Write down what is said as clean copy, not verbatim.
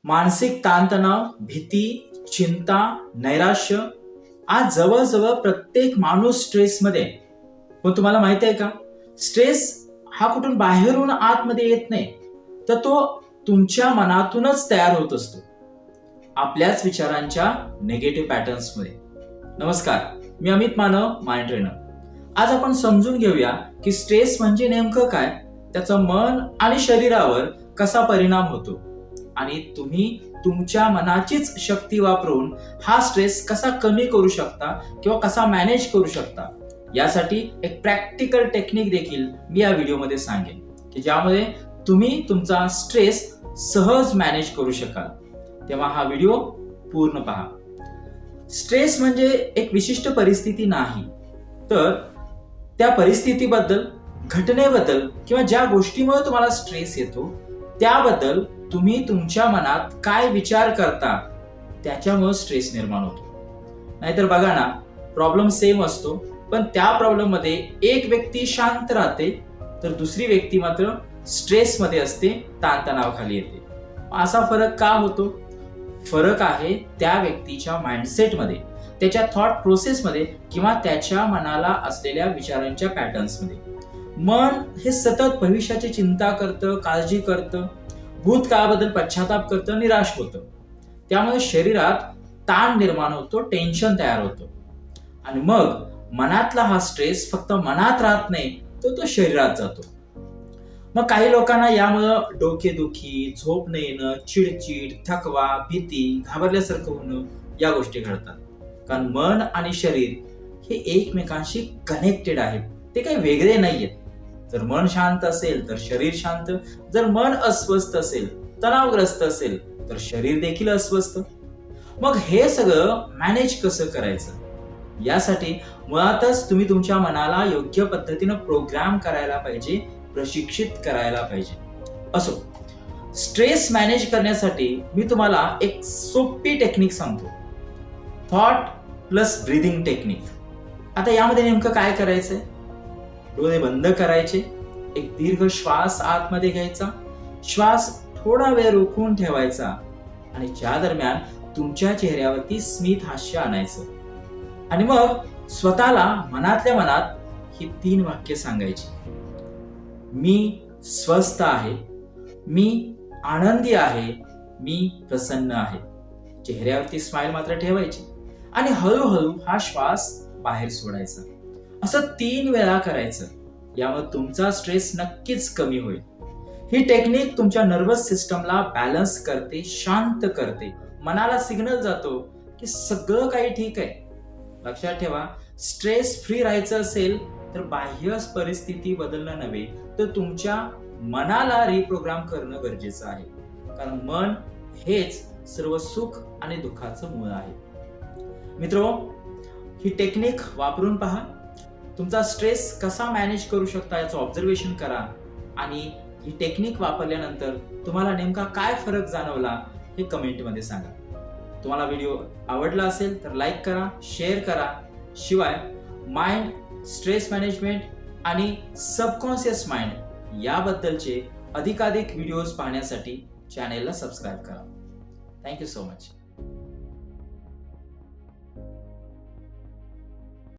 मानसिक ताणतणाव, भीती, चिंता, नैराश्य आज जवळजवळ प्रत्येक माणूस स्ट्रेसमध्ये आहे. पण तुम्हाला माहिती आहे का, स्ट्रेस हा कुठून बाहेरून आतमध्ये येत नाही, तर तो तुमच्या मनातूनच तयार होत असतो, आपल्याच विचारांच्या निगेटिव्ह पॅटर्न्समध्ये. नमस्कार, मी अमित मानव, माइंड ट्रेनर. आज आपण समजून घेऊया की स्ट्रेस म्हणजे नेमकं काय, त्याचं मन आणि शरीरावर कसा परिणाम होतो आणि तुम्ही तुमच्या मनाचीच शक्ती वापरून हा स्ट्रेस कसा कमी करू शकता किंवा कसा मॅनेज करू शकता. यासाठी एक प्रॅक्टिकल टेक्निक देखील मी या व्हिडिओमध्ये सांगेन की ज्यामध्ये तुम्ही तुमचा स्ट्रेस सहज मॅनेज करू शकाल. तेव्हा हा व्हिडिओ पूर्ण पहा. स्ट्रेस म्हणजे एक विशिष्ट परिस्थिती नाही, तर त्या परिस्थितीबद्दल, घटनेबद्दल किंवा ज्या गोष्टीमुळे तुम्हाला स्ट्रेस येतो त्याबद्दल तुम्ही तुमच्या मनात काय विचार करता, त्याच्यामुळे स्ट्रेस निर्माण होतो. नाहीतर बघा ना, प्रॉब्लेम सेम असतो, पण त्या प्रॉब्लेम मध्ये एक व्यक्ती शांत राहते तर दुसरी व्यक्ती मात्र स्ट्रेसमध्ये असते, ताणतणावाखाली येते. असा फरक का होतो? फरक आहे त्या व्यक्तीच्या माइंडसेटमध्ये, त्याच्या थॉट प्रोसेसमध्ये किंवा त्याच्या मनाला असलेल्या विचारांच्या पॅटर्न्समध्ये. मन हे सतत भविष्याची चिंता करतं, काळजी करतं, भूतकाळाबद्दल पश्चाताप करतं, निराश होतं. त्यामुळे शरीरात ताण निर्माण होतो, टेन्शन तयार होतं आणि मग मनातला हा स्ट्रेस फक्त मनात राहत नाही, तर तो शरीरात जातो. मग काही लोकांना यामुळं डोकेदुखी, झोप न येणं, चिडचिड, थकवा, भीती, घाबरल्यासारखं होणं या गोष्टी घडतात. कारण मन आणि शरीर हे एकमेकांशी कनेक्टेड आहेत, ते काही वेगळे नाहीयेत. जर मन शांत असेल तर शरीर शांत, जर मन अस्वस्थ असेल, तणावग्रस्त असेल तर शरीर देखील अस्वस्थ. मग हे सगळं मॅनेज कसं करायचं? यासाठी मुळातच तुम्ही तुमच्या मनाला योग्य पद्धतीनं प्रोग्राम करायला पाहिजे, प्रशिक्षित करायला पाहिजे. असो, स्ट्रेस मॅनेज करण्यासाठी मी तुम्हाला एक सोपी टेक्निक सांगतो, थॉट प्लस ब्रीदिंग टेक्निक. आता यामध्ये नेमकं काय करायचंय? डोळे बंद करायचे, एक दीर्घ श्वास आतमध्ये घ्यायचा, श्वास थोडा वेळ रोखून ठेवायचा आणि ज्या दरम्यान तुमच्या चेहऱ्यावरती स्मित हास्य आणायचं आणि मग स्वतःला मनातल्या मनात ही 3 वाक्य सांगायची. मी स्वस्थ आहे, मी आनंदी आहे, मी प्रसन्न आहे. चेहऱ्यावरती स्माइल मात्र ठेवायची आणि हळूहळू हा श्वास बाहेर सोडायचा. असं 3 वेळा करायचं. यामुळे तुमचा स्ट्रेस नक्कीच कमी होईल. ही टेक्निक तुमच्या नर्वस सिस्टमला बॅलन्स करते, शांत करते, मनाला सिग्नल जातो की सगळं काही ठीक आहे. लक्षात ठेवा, स्ट्रेस फ्री राहायचं असेल तर बाह्य परिस्थिती बदलणं नव्हे, तर तुमच्या मनाला रिप्रोग्राम करणं गरजेचं आहे. कारण मन हेच सर्व सुख आणि दुःखाचं मूळ आहे. मित्रो, ही टेक्निक वापरून पहा. तुमचा स्ट्रेस कसा मॅनेज करू शकता याचं ऑब्झर्वेशन करा आणि ही टेक्निक वापरल्यानंतर तुम्हाला नेमका काय फरक जाणवला हे कमेंटमध्ये सांगा. तुम्हाला व्हिडिओ आवडला असेल तर लाईक करा, शेअर करा. शिवाय माइंड, स्ट्रेस मॅनेजमेंट आणि सबकॉन्शियस माइंड याबद्दलचे अधिकाधिक व्हिडिओज पाहण्यासाठी चॅनेलला सबस्क्राईब करा. Thank you so much.